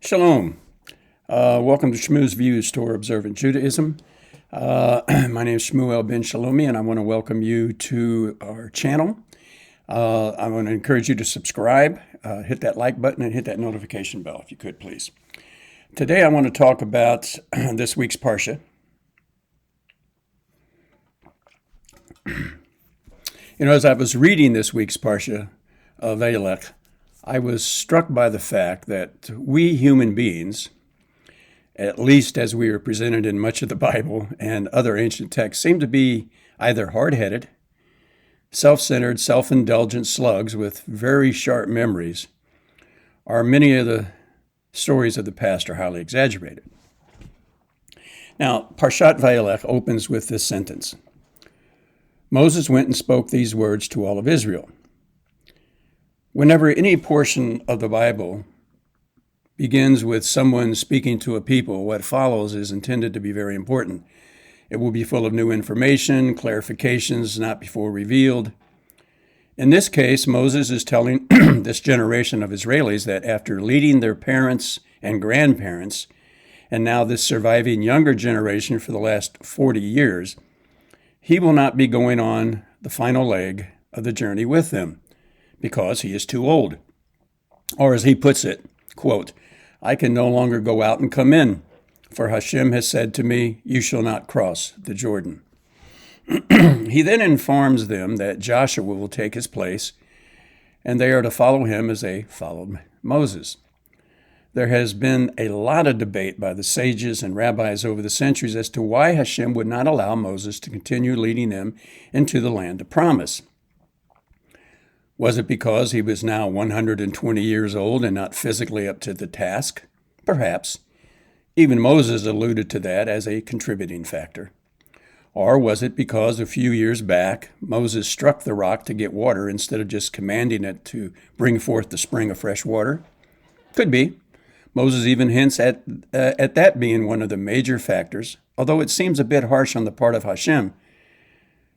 Shalom. Welcome to Shmuel's Views toward Observant Judaism. My name is Shmuel ben Shalomi, and I want to welcome you to our channel. I want to encourage you to subscribe, hit that like button, and hit that notification bell if you could, please. Today I want to talk about this week's parsha. As I was reading this week's parsha, Vayeilech, I was struck by the fact that we human beings, at least as we are presented in much of the Bible and other ancient texts, seem to be either hard-headed, self-centered, self-indulgent slugs with very sharp memories, or many of the stories of the past are highly exaggerated. Now, Parshat Vayeilech opens with this sentence: Moses went and spoke these words to all of Israel. Whenever any portion of the Bible begins with someone speaking to a people, what follows is intended to be very important. It will be full of new information, clarifications not before revealed. In this case, Moses is telling this generation of Israelis that after leading their parents and grandparents, and now this surviving younger generation for the last 40 years, he will not be going on the final leg of the journey with them, because he is too old. Or as he puts it, quote, I can no longer go out and come in, for Hashem has said to me, you shall not cross the Jordan. He then informs them that Joshua will take his place, and they are to follow him as they followed Moses. There has been a lot of debate by the sages and rabbis over the centuries as to why Hashem would not allow Moses to continue leading them into the land of promise. Was it because he was now 120 years old and not physically up to the task? Perhaps. Even Moses alluded to that as a contributing factor. Or was it because a few years back, Moses struck the rock to get water instead of just commanding it to bring forth the spring of fresh water? Could be. Moses even hints at that being one of the major factors, although it seems a bit harsh on the part of Hashem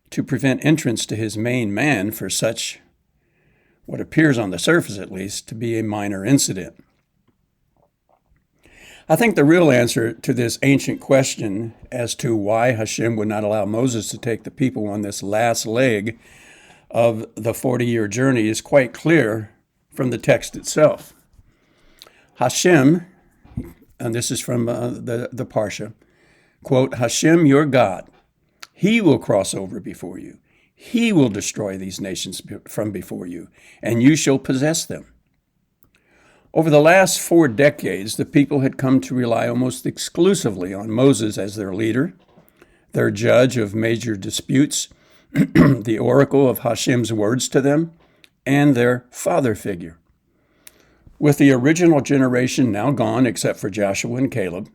to prevent entrance to his main man for such what appears on the surface, at least, to be a minor incident. I think the real answer to this ancient question as to why Hashem would not allow Moses to take the people on this last leg of the 40-year journey is quite clear from the text itself. Hashem, and this is from the parsha, quote, Hashem, your God, he will cross over before you. He will destroy these nations from before you, and you shall possess them. Over the last 4 decades, the people had come to rely almost exclusively on Moses as their leader, their judge of major disputes, the oracle of Hashem's words to them, and their father figure. With the original generation now gone, except for Joshua and Caleb,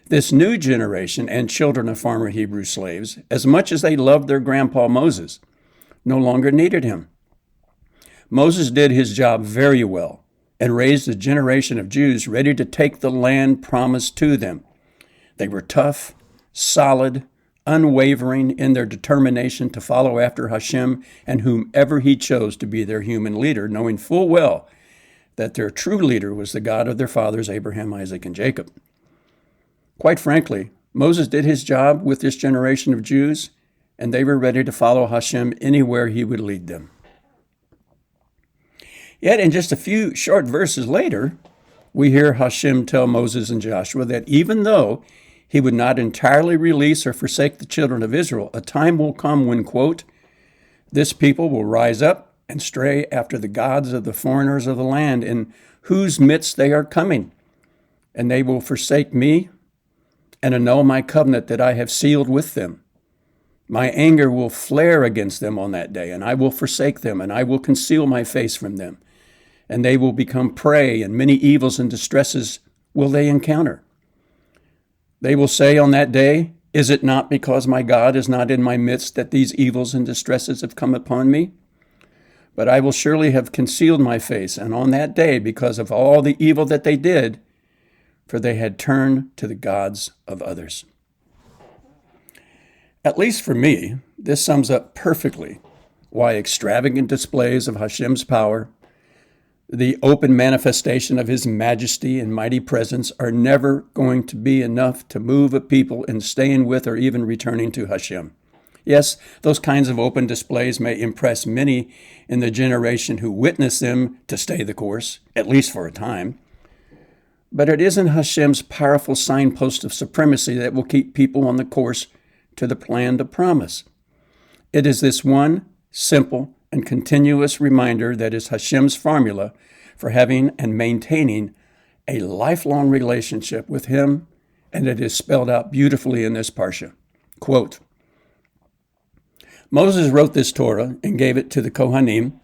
this new generation and children of former Hebrew slaves, as much as they loved their grandpa Moses, no longer needed him. Moses did his job very well and raised a generation of Jews ready to take the land promised to them. They were tough, solid, unwavering in their determination to follow after Hashem and whomever he chose to be their human leader, knowing full well that their true leader was the God of their fathers, Abraham, Isaac, and Jacob. Quite frankly, Moses did his job with this generation of Jews, and they were ready to follow Hashem anywhere he would lead them. Yet in just a few short verses later, we hear Hashem tell Moses and Joshua that even though he would not entirely release or forsake the children of Israel, a time will come when, quote, this people will rise up and stray after the gods of the foreigners of the land in whose midst they are coming, and they will forsake me and annul my covenant that I have sealed with them. My anger will flare against them on that day, and I will forsake them, and I will conceal my face from them, and they will become prey, and many evils and distresses will they encounter. They will say on that day, is it not because my God is not in my midst that these evils and distresses have come upon me? But I will surely have concealed my face, and on that day, because of all the evil that they did, for they had turned to the gods of others. At least for me, this sums up perfectly why extravagant displays of Hashem's power, the open manifestation of his majesty and mighty presence are never going to be enough to move a people in staying with or even returning to Hashem. Yes, those kinds of open displays may impress many in the generation who witness them to stay the course, at least for a time. But it isn't Hashem's powerful signpost of supremacy that will keep people on the course to the plan to promise. It is this one simple and continuous reminder that is Hashem's formula for having and maintaining a lifelong relationship with Him, and it is spelled out beautifully in this parsha. Quote, Moses wrote this Torah and gave it to the Kohanim,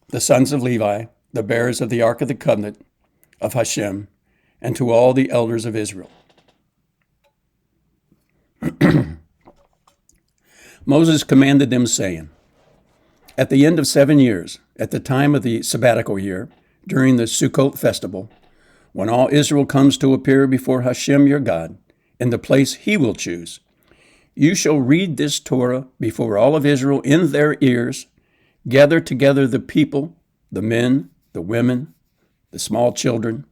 the sons of Levi, the bearers of the Ark of the Covenant of Hashem, and to all the elders of Israel. Moses commanded them, saying, At the end of 7 years, at the time of the sabbatical year, during the Sukkot festival, when all Israel comes to appear before Hashem your God, in the place He will choose, you shall read this Torah before all of Israel in their ears, gather together the people, the men, the women, the small children,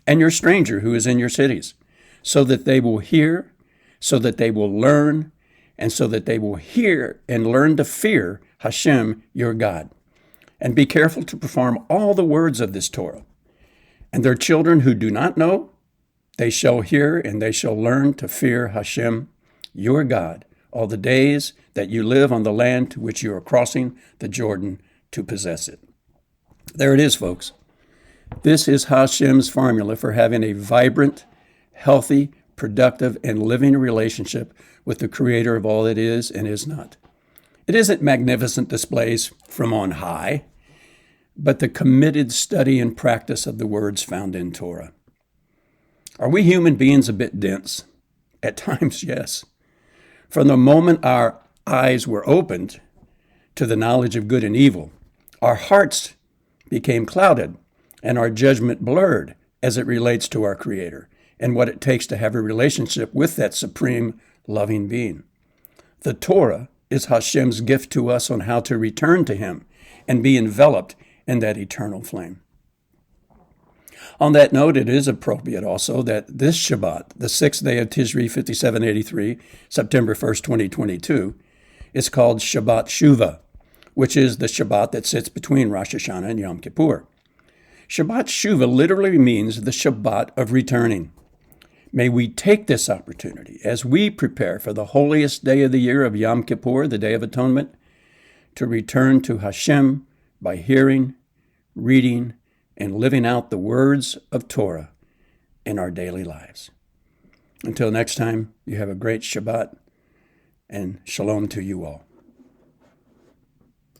and your stranger who is in your cities, so that they will hear, so that they will learn, and so that they will hear and learn to fear Hashem your God. And be careful to perform all the words of this Torah. And their children who do not know, they shall hear and they shall learn to fear Hashem your God all the days that you live on the land to which you are crossing the Jordan to possess it. There it is, folks. This is Hashem's formula for having a vibrant, healthy, productive, and living relationship with the Creator of all that is and is not. It isn't magnificent displays from on high, but the committed study and practice of the words found in Torah. Are we human beings a bit dense? At times, yes. From the moment our eyes were opened to the knowledge of good and evil, our hearts became clouded and our judgment blurred as it relates to our Creator and what it takes to have a relationship with that supreme loving being. The Torah is Hashem's gift to us on how to return to Him and be enveloped in that eternal flame. On that note, it is appropriate also that this Shabbat, the 6th day of Tishri 5783, September 1st, 2022, is called Shabbat Shuvah, which is the Shabbat that sits between Rosh Hashanah and Yom Kippur. Shabbat Shuvah literally means the Shabbat of returning. May we take this opportunity as we prepare for the holiest day of the year of Yom Kippur, the Day of Atonement, to return to Hashem by hearing, reading, and living out the words of Torah in our daily lives. Until next time, you have a great Shabbat, and shalom to you all.